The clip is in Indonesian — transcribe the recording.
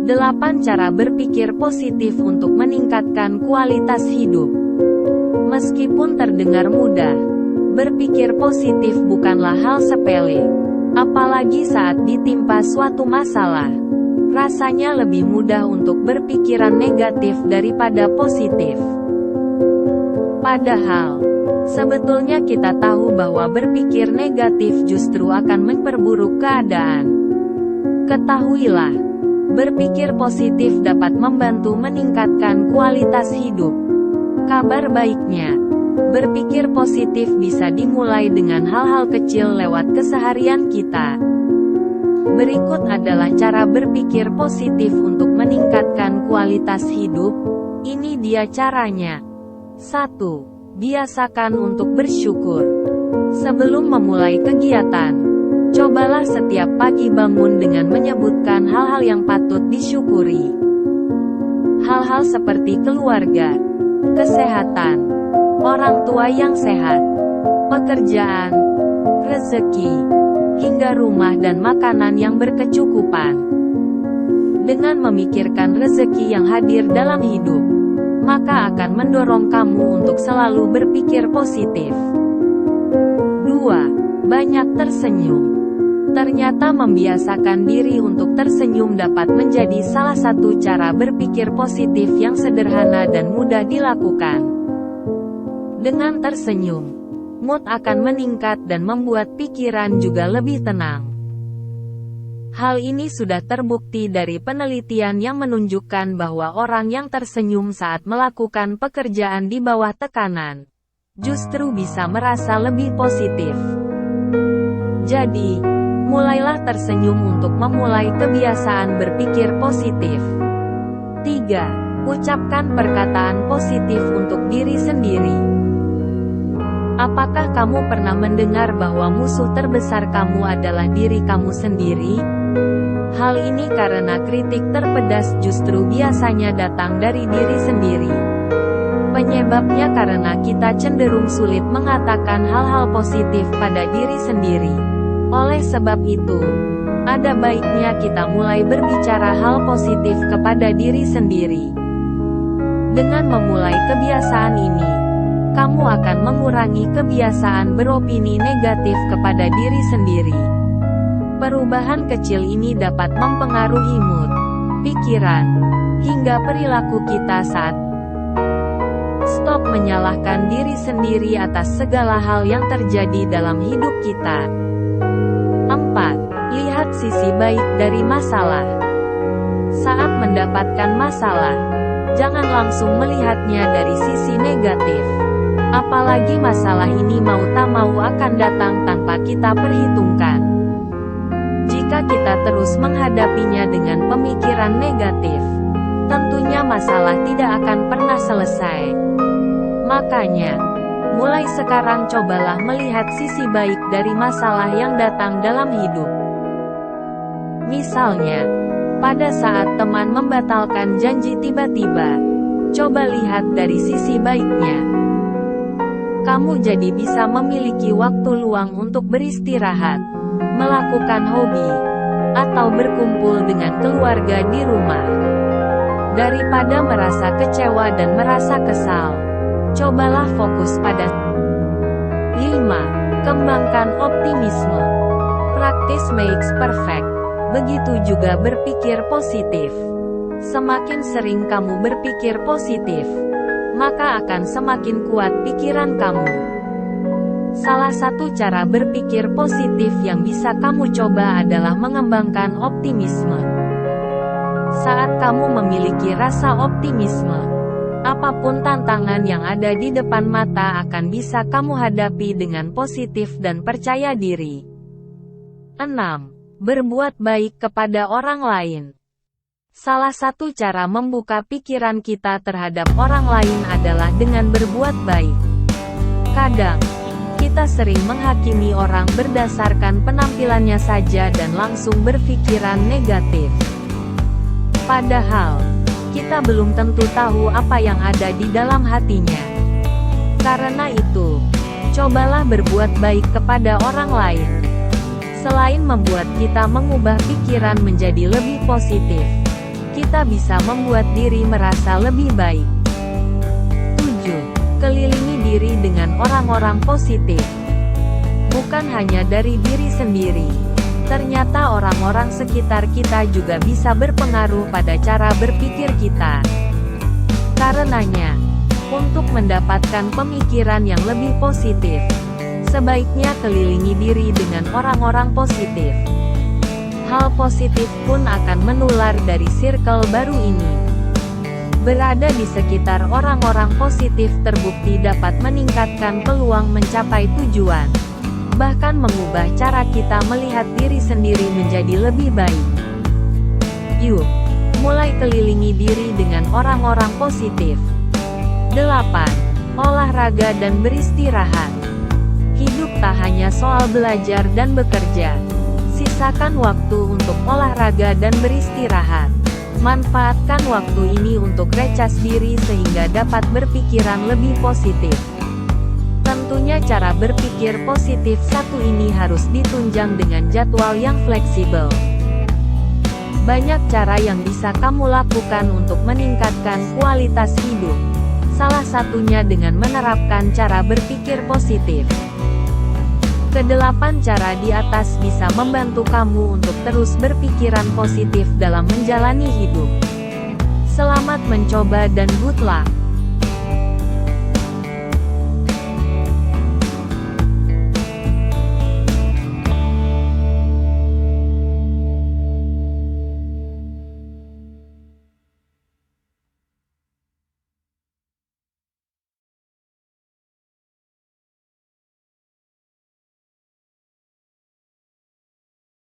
8 cara berpikir positif untuk meningkatkan kualitas hidup. Meskipun terdengar mudah, berpikir positif bukanlah hal sepele. Apalagi saat ditimpa suatu masalah. Rasanya lebih mudah untuk berpikiran negatif daripada positif. Padahal, sebetulnya kita tahu bahwa berpikir negatif justru akan memperburuk keadaan. Ketahuilah, berpikir positif dapat membantu meningkatkan kualitas hidup. Kabar baiknya, berpikir positif bisa dimulai dengan hal-hal kecil lewat keseharian kita. Berikut adalah cara berpikir positif untuk meningkatkan kualitas hidup. Ini dia caranya. 1. Biasakan untuk bersyukur. Sebelum memulai kegiatan, cobalah setiap pagi bangun dengan menyebutkan hal-hal yang patut disyukuri. Hal-hal seperti keluarga, kesehatan, orang tua yang sehat, pekerjaan, rezeki, hingga rumah dan makanan yang berkecukupan. Dengan memikirkan rezeki yang hadir dalam hidup, maka akan mendorong kamu untuk selalu berpikir positif. 2. Banyak tersenyum. Ternyata membiasakan diri untuk tersenyum dapat menjadi salah satu cara berpikir positif yang sederhana dan mudah dilakukan. Dengan tersenyum, mood akan meningkat dan membuat pikiran juga lebih tenang. Hal ini sudah terbukti dari penelitian yang menunjukkan bahwa orang yang tersenyum saat melakukan pekerjaan di bawah tekanan, justru bisa merasa lebih positif. Jadi, mulailah tersenyum untuk memulai kebiasaan berpikir positif. 3. Ucapkan perkataan positif untuk diri sendiri. Apakah kamu pernah mendengar bahwa musuh terbesar kamu adalah diri kamu sendiri? Hal ini karena kritik terpedas justru biasanya datang dari diri sendiri. Penyebabnya karena kita cenderung sulit mengatakan hal-hal positif pada diri sendiri. Oleh sebab itu, ada baiknya kita mulai berbicara hal positif kepada diri sendiri. Dengan memulai kebiasaan ini, kamu akan mengurangi kebiasaan beropini negatif kepada diri sendiri. Perubahan kecil ini dapat mempengaruhi mood, pikiran, hingga perilaku kita saat stop menyalahkan diri sendiri atas segala hal yang terjadi dalam hidup kita. 4. Lihat sisi baik dari masalah. Saat mendapatkan masalah, jangan langsung melihatnya dari sisi negatif. Apalagi masalah ini mau tak mau akan datang tanpa kita perhitungkan. Jika kita terus menghadapinya dengan pemikiran negatif, tentunya masalah tidak akan pernah selesai. Makanya, mulai sekarang cobalah melihat sisi baik dari masalah yang datang dalam hidup. Misalnya, pada saat teman membatalkan janji tiba-tiba, coba lihat dari sisi baiknya. Kamu jadi bisa memiliki waktu luang untuk beristirahat, melakukan hobi, atau berkumpul dengan keluarga di rumah. Daripada merasa kecewa dan merasa kesal, cobalah fokus pada 5. Kembangkan optimisme. Practice makes perfect. Begitu juga berpikir positif. Semakin sering kamu berpikir positif, maka akan semakin kuat pikiran kamu. Salah satu cara berpikir positif yang bisa kamu coba adalah mengembangkan optimisme. Saat kamu memiliki rasa optimisme, apapun tantangan yang ada di depan mata akan bisa kamu hadapi dengan positif dan percaya diri. 6. Berbuat baik kepada orang lain. Salah satu cara membuka pikiran kita terhadap orang lain adalah dengan berbuat baik. Kadang, kita sering menghakimi orang berdasarkan penampilannya saja dan langsung berpikiran negatif. Padahal, kita belum tentu tahu apa yang ada di dalam hatinya. Karena itu, cobalah berbuat baik kepada orang lain. Selain membuat kita mengubah pikiran menjadi lebih positif, kita bisa membuat diri merasa lebih baik. 7. Kelilingi diri dengan orang-orang positif. Bukan hanya dari diri sendiri, ternyata orang-orang sekitar kita juga bisa berpengaruh pada cara berpikir kita. Karenanya, untuk mendapatkan pemikiran yang lebih positif, sebaiknya kelilingi diri dengan orang-orang positif. Hal positif pun akan menular dari circle baru ini. Berada di sekitar orang-orang positif terbukti dapat meningkatkan peluang mencapai tujuan, bahkan mengubah cara kita melihat diri sendiri menjadi lebih baik. Yuk, mulai kelilingi diri dengan orang-orang positif. 8. Olahraga dan beristirahat. Hidup tak hanya soal belajar dan bekerja. Sisakan waktu untuk olahraga dan beristirahat. Manfaatkan waktu ini untuk recas diri sehingga dapat berpikiran lebih positif. Tentunya cara berpikir positif satu ini harus ditunjang dengan jadwal yang fleksibel. Banyak cara yang bisa kamu lakukan untuk meningkatkan kualitas hidup. Salah satunya dengan menerapkan cara berpikir positif. Kedelapan cara di atas bisa membantu kamu untuk terus berpikiran positif dalam menjalani hidup. Selamat mencoba dan good luck!